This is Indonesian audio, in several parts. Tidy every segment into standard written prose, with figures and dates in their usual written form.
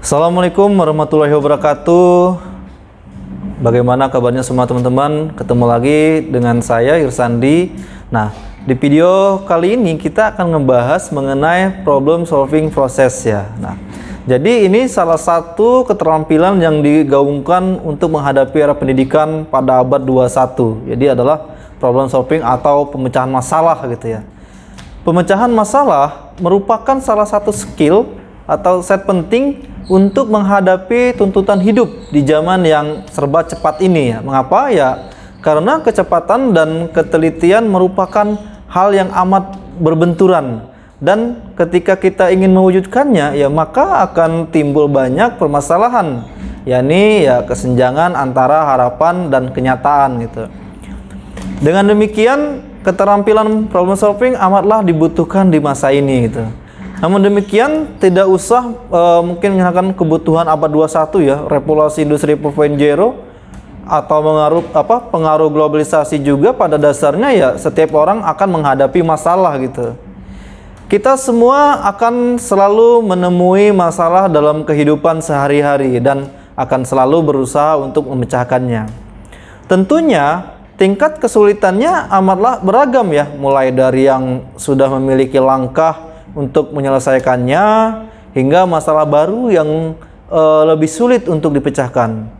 Assalamualaikum warahmatullahi wabarakatuh. Bagaimana kabarnya semua teman-teman? Ketemu lagi dengan saya Irsandi. Nah, di video kali ini kita akan ngebahas mengenai problem solving process ya. Nah, jadi ini salah satu keterampilan yang digaungkan untuk menghadapi era pendidikan pada abad 21. Jadi adalah problem solving atau pemecahan masalah gitu ya. Pemecahan masalah merupakan salah satu skill atau set penting untuk menghadapi tuntutan hidup di zaman yang serba cepat ini ya. Mengapa ya? Karena kecepatan dan ketelitian merupakan hal yang amat berbenturan, dan ketika kita ingin mewujudkannya ya maka akan timbul banyak permasalahan, yakni ya kesenjangan antara harapan dan kenyataan gitu. Dengan demikian, keterampilan problem solving amatlah dibutuhkan di masa ini gitu. Namun demikian, tidak usah mungkin menyalahkan kebutuhan abad 21 ya, revolusi industri 4.0 atau pengaruh globalisasi juga pada dasarnya ya setiap orang akan menghadapi masalah gitu. Kita semua akan selalu menemui masalah dalam kehidupan sehari-hari dan akan selalu berusaha untuk memecahkannya. Tentunya tingkat kesulitannya amatlah beragam ya, mulai dari yang sudah memiliki langkah untuk menyelesaikannya hingga masalah baru yang lebih sulit untuk dipecahkan.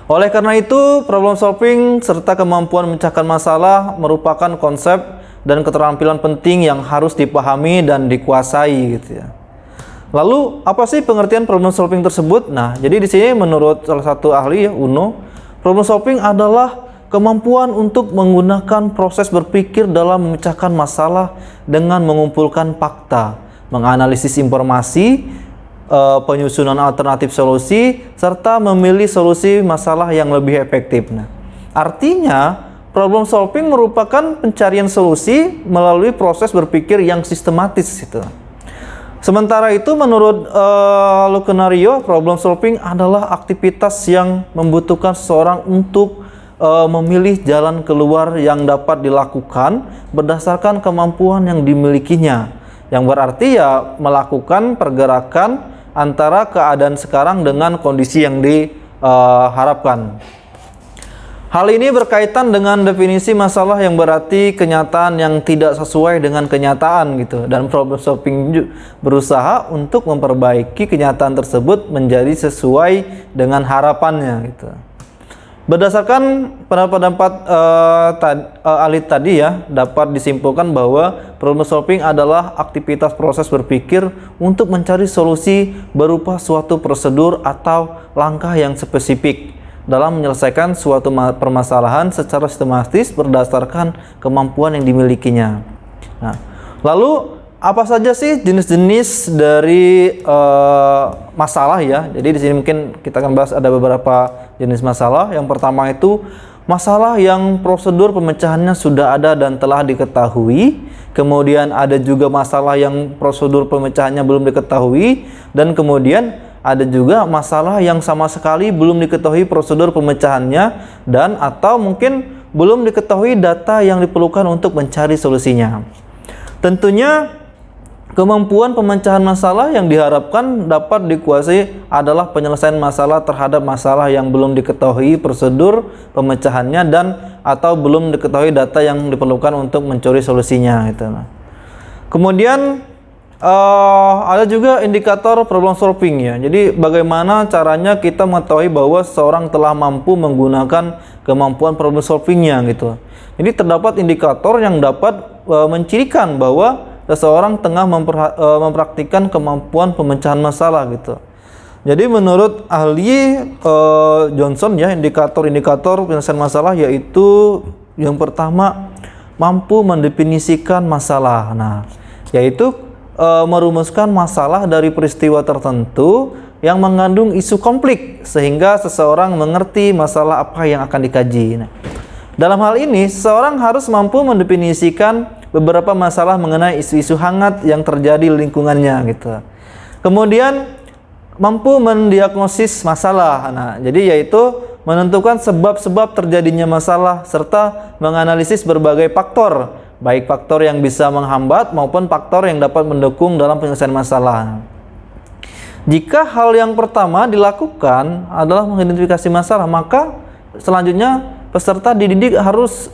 Oleh karena itu, problem solving serta kemampuan memecahkan masalah merupakan konsep dan keterampilan penting yang harus dipahami dan dikuasai gitu ya. Lalu, apa sih pengertian problem solving tersebut? Nah, jadi di sini menurut salah satu ahli ya, Uno, problem solving adalah kemampuan untuk menggunakan proses berpikir dalam memecahkan masalah dengan mengumpulkan fakta, menganalisis informasi, penyusunan alternatif solusi, serta memilih solusi masalah yang lebih efektif. Nah, artinya problem solving merupakan pencarian solusi melalui proses berpikir yang sistematis gitu. Sementara itu menurut Lukenario, problem solving adalah aktivitas yang membutuhkan seseorang untuk memilih jalan keluar yang dapat dilakukan berdasarkan kemampuan yang dimilikinya, yang berarti ya melakukan pergerakan antara keadaan sekarang dengan kondisi yang diharapkan. Hal ini berkaitan dengan definisi masalah yang berarti kenyataan yang tidak sesuai dengan kenyataan gitu, dan problem solving berusaha untuk memperbaiki kenyataan tersebut menjadi sesuai dengan harapannya gitu. Berdasarkan pendapat ahli tadi ya, dapat disimpulkan bahwa problem solving adalah aktivitas proses berpikir untuk mencari solusi berupa suatu prosedur atau langkah yang spesifik dalam menyelesaikan suatu permasalahan secara sistematis berdasarkan kemampuan yang dimilikinya. Nah, lalu apa saja sih jenis-jenis dari masalah ya? Jadi di sini mungkin kita akan bahas ada beberapa jenis masalah. Yang pertama itu masalah yang prosedur pemecahannya sudah ada dan telah diketahui. Kemudian ada juga masalah yang prosedur pemecahannya belum diketahui, dan kemudian ada juga masalah yang sama sekali belum diketahui prosedur pemecahannya dan atau mungkin belum diketahui data yang diperlukan untuk mencari solusinya. Tentunya kemampuan pemecahan masalah yang diharapkan dapat dikuasai adalah penyelesaian masalah terhadap masalah yang belum diketahui prosedur pemecahannya dan atau belum diketahui data yang diperlukan untuk mencari solusinya gitu. Kemudian ada juga indikator problem solving ya. Jadi bagaimana caranya kita mengetahui bahwa seseorang telah mampu menggunakan kemampuan problem solvingnya gitu. Jadi terdapat indikator yang dapat mencirikan bahwa seseorang tengah mempraktikkan kemampuan pemecahan masalah gitu. Jadi menurut ahli Johnson ya, indikator-indikator penyelesaian masalah yaitu yang pertama, mampu mendefinisikan masalah. Nah, yaitu merumuskan masalah dari peristiwa tertentu yang mengandung isu konflik sehingga seseorang mengerti masalah apa yang akan dikaji. Nah, dalam hal ini seseorang harus mampu mendefinisikan beberapa masalah mengenai isu-isu hangat yang terjadi di lingkungannya gitu. Kemudian mampu mendiagnosis masalah. Nah, jadi yaitu menentukan sebab-sebab terjadinya masalah serta menganalisis berbagai faktor, baik faktor yang bisa menghambat maupun faktor yang dapat mendukung dalam penyelesaian masalah. Jika hal yang pertama dilakukan adalah mengidentifikasi masalah, maka selanjutnya peserta dididik harus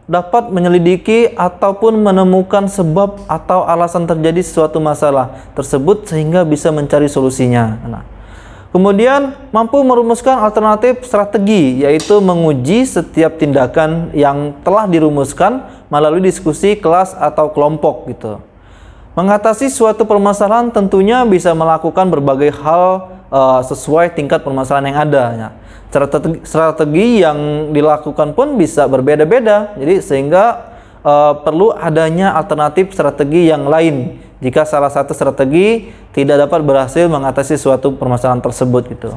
dapat menyelidiki ataupun menemukan sebab atau alasan terjadi suatu masalah tersebut sehingga bisa mencari solusinya. Nah, kemudian mampu merumuskan alternatif strategi, yaitu menguji setiap tindakan yang telah dirumuskan melalui diskusi kelas atau kelompok gitu. Mengatasi suatu permasalahan tentunya bisa melakukan berbagai hal sesuai tingkat permasalahan yang ada. Ya. Strategi yang dilakukan pun bisa berbeda-beda, jadi sehingga perlu adanya alternatif strategi yang lain jika salah satu strategi tidak dapat berhasil mengatasi suatu permasalahan tersebut gitu.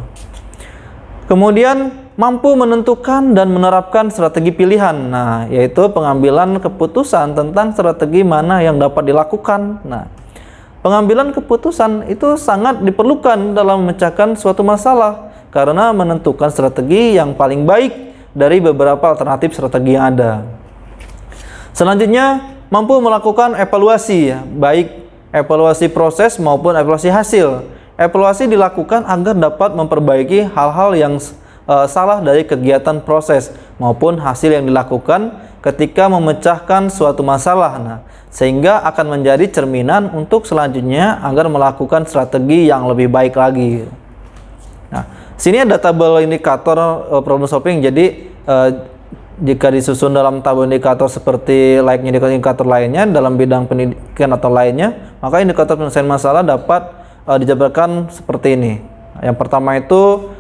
Kemudian mampu menentukan dan menerapkan strategi pilihan, nah yaitu pengambilan keputusan tentang strategi mana yang dapat dilakukan. Nah, pengambilan keputusan itu sangat diperlukan dalam memecahkan suatu masalah karena menentukan strategi yang paling baik dari beberapa alternatif strategi yang ada. Selanjutnya, mampu melakukan evaluasi, ya, baik evaluasi proses maupun evaluasi hasil. Evaluasi dilakukan agar dapat memperbaiki hal-hal yang salah dari kegiatan proses maupun hasil yang dilakukan ketika memecahkan suatu masalah. Nah, sehingga akan menjadi cerminan untuk selanjutnya agar melakukan strategi yang lebih baik lagi. Nah, sini ada tabel indikator problem solving. Jadi jika disusun dalam tabel indikator seperti layaknya indikator lainnya dalam bidang pendidikan atau lainnya, maka indikator penyelesaian masalah dapat dijabarkan seperti ini. Yang pertama itu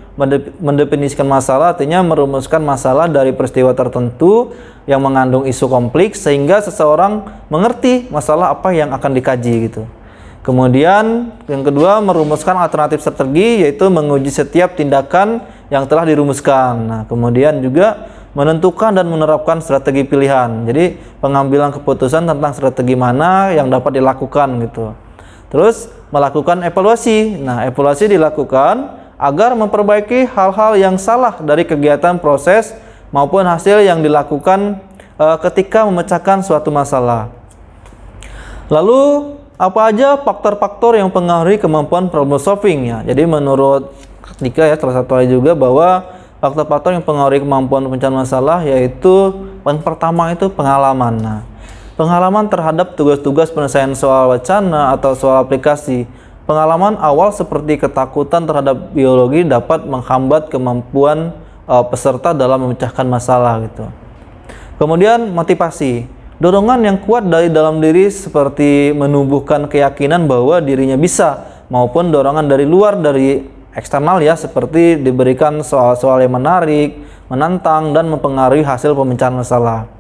mendefinisikan masalah, artinya merumuskan masalah dari peristiwa tertentu yang mengandung isu kompleks sehingga seseorang mengerti masalah apa yang akan dikaji gitu. Kemudian yang kedua, merumuskan alternatif strategi, yaitu menguji setiap tindakan yang telah dirumuskan. Nah, kemudian juga menentukan dan menerapkan strategi pilihan. Jadi pengambilan keputusan tentang strategi mana yang dapat dilakukan gitu. Terus melakukan evaluasi. Nah, evaluasi dilakukan agar memperbaiki hal-hal yang salah dari kegiatan proses maupun hasil yang dilakukan ketika memecahkan suatu masalah. Lalu apa aja faktor-faktor yang mempengaruhi kemampuan problem solving ya? Jadi menurut Nika ya, salah satu juga bahwa faktor-faktor yang mempengaruhi kemampuan pencarian masalah yaitu yang pertama itu pengalaman. Nah, pengalaman terhadap tugas-tugas penyelesaian soal wacana atau soal aplikasi. Pengalaman awal seperti ketakutan terhadap biologi dapat menghambat kemampuan peserta dalam memecahkan masalah gitu. Kemudian motivasi. Dorongan yang kuat dari dalam diri seperti menumbuhkan keyakinan bahwa dirinya bisa, maupun dorongan dari luar dari eksternal ya, seperti diberikan soal-soal yang menarik, menantang, dan mempengaruhi hasil pemecahan masalah.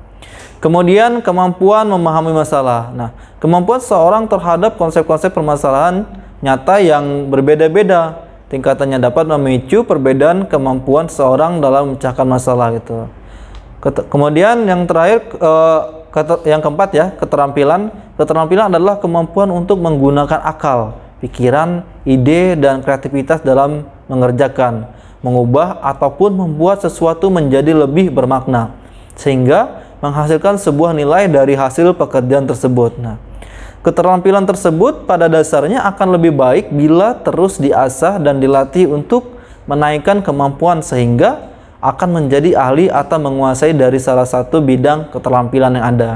Kemudian kemampuan memahami masalah. Nah, kemampuan seorang terhadap konsep-konsep permasalahan nyata yang berbeda-beda tingkatannya dapat memicu perbedaan kemampuan seorang dalam memecahkan masalah gitu. Kemudian yang terakhir, yang keempat ya, keterampilan. Keterampilan adalah kemampuan untuk menggunakan akal, pikiran, ide, dan kreativitas dalam mengerjakan, mengubah ataupun membuat sesuatu menjadi lebih bermakna, sehingga menghasilkan sebuah nilai dari hasil pekerjaan tersebut. Nah, keterampilan tersebut pada dasarnya akan lebih baik bila terus diasah dan dilatih untuk menaikkan kemampuan sehingga akan menjadi ahli atau menguasai dari salah satu bidang keterampilan yang ada.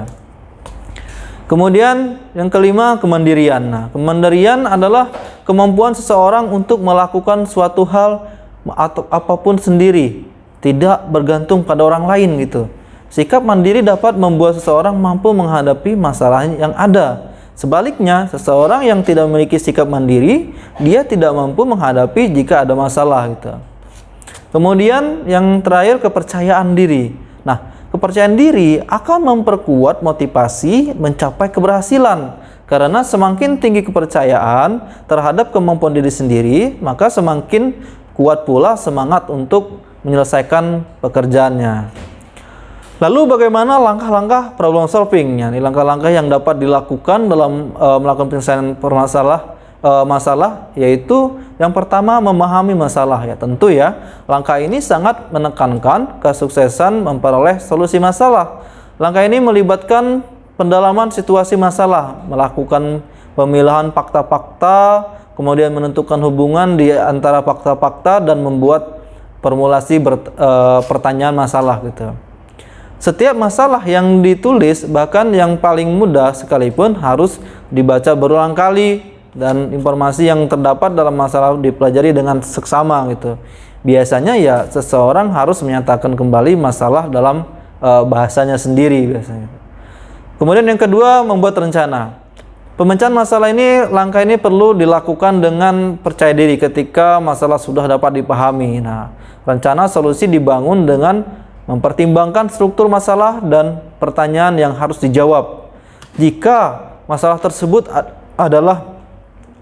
Kemudian yang kelima, kemandirian. Nah, kemandirian adalah kemampuan seseorang untuk melakukan suatu hal atau apapun sendiri, tidak bergantung pada orang lain gitu. Sikap mandiri dapat membuat seseorang mampu menghadapi masalah yang ada. Sebaliknya, seseorang yang tidak memiliki sikap mandiri, dia tidak mampu menghadapi jika ada masalah gitu. Kemudian yang terakhir, kepercayaan diri. Nah, kepercayaan diri akan memperkuat motivasi mencapai keberhasilan. Karena semakin tinggi kepercayaan terhadap kemampuan diri sendiri, maka semakin kuat pula semangat untuk menyelesaikan pekerjaannya. Lalu bagaimana langkah-langkah problem solving? Ini langkah-langkah yang dapat dilakukan dalam melakukan penyelesaian masalah, yaitu yang pertama, memahami masalah ya. Tentu ya, langkah ini sangat menekankan kesuksesan memperoleh solusi masalah. Langkah ini melibatkan pendalaman situasi masalah, melakukan pemilahan fakta-fakta, kemudian menentukan hubungan di antara fakta-fakta dan membuat formulasi pertanyaan masalah gitu. Setiap masalah yang ditulis, bahkan yang paling mudah sekalipun, harus dibaca berulang kali dan informasi yang terdapat dalam masalah dipelajari dengan seksama gitu. Biasanya ya seseorang harus menyatakan kembali masalah dalam bahasanya sendiri biasanya. Kemudian yang kedua, membuat rencana. Pemecahan masalah ini, langkah ini perlu dilakukan dengan percaya diri ketika masalah sudah dapat dipahami. Nah, rencana solusi dibangun dengan mempertimbangkan struktur masalah dan pertanyaan yang harus dijawab. Jika masalah tersebut adalah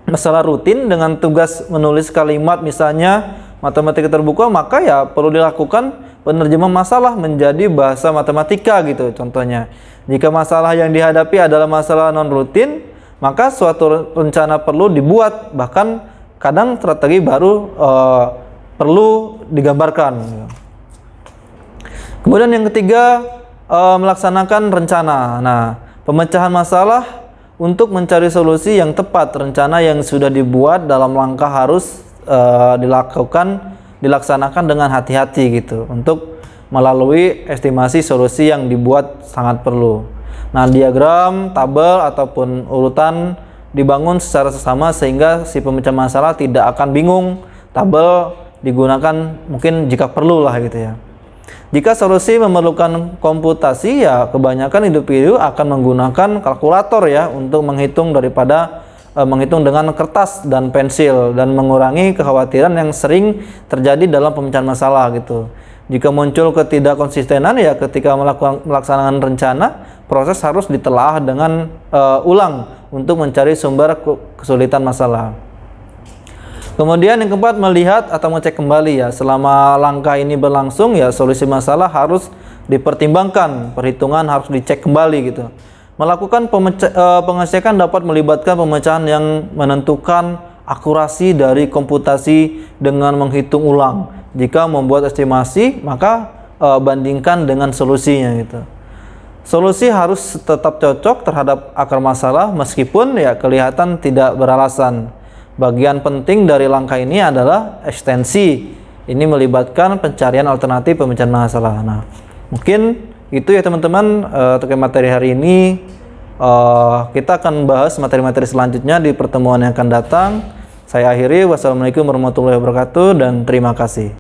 masalah rutin dengan tugas menulis kalimat misalnya matematika terbuka, maka ya perlu dilakukan penerjemahan masalah menjadi bahasa matematika gitu contohnya. Jika masalah yang dihadapi adalah masalah non rutin, maka suatu rencana perlu dibuat, bahkan kadang strategi baru perlu digambarkan. Kemudian yang ketiga, melaksanakan rencana. Nah, pemecahan masalah untuk mencari solusi yang tepat, rencana yang sudah dibuat dalam langkah harus dilaksanakan dengan hati-hati gitu untuk melalui estimasi solusi yang dibuat sangat perlu. Nah, diagram, tabel ataupun urutan dibangun secara seksama sehingga si pemecah masalah tidak akan bingung. Tabel digunakan mungkin jika perlu lah gitu ya. Jika solusi memerlukan komputasi, ya kebanyakan individu akan menggunakan kalkulator ya untuk menghitung daripada menghitung dengan kertas dan pensil dan mengurangi kekhawatiran yang sering terjadi dalam pemecahan masalah gitu. Jika muncul ketidakkonsistenan ya ketika melaksanakan rencana, proses harus ditelaah dengan ulang untuk mencari sumber kesulitan masalah. Kemudian yang keempat, melihat atau mengecek kembali ya. Selama langkah ini berlangsung ya solusi masalah harus dipertimbangkan, perhitungan harus dicek kembali gitu. Melakukan pengecekan dapat melibatkan pemecahan yang menentukan akurasi dari komputasi dengan menghitung ulang. Jika membuat estimasi, maka bandingkan dengan solusinya gitu. Solusi harus tetap cocok terhadap akar masalah meskipun ya kelihatan tidak beralasan. Bagian penting dari langkah ini adalah ekstensi. Ini melibatkan pencarian alternatif pemecahan masalah. Nah, mungkin itu ya teman-teman untuk materi hari ini. Kita akan bahas materi-materi selanjutnya di pertemuan yang akan datang. Saya akhiri. Wassalamualaikum warahmatullahi wabarakatuh dan terima kasih.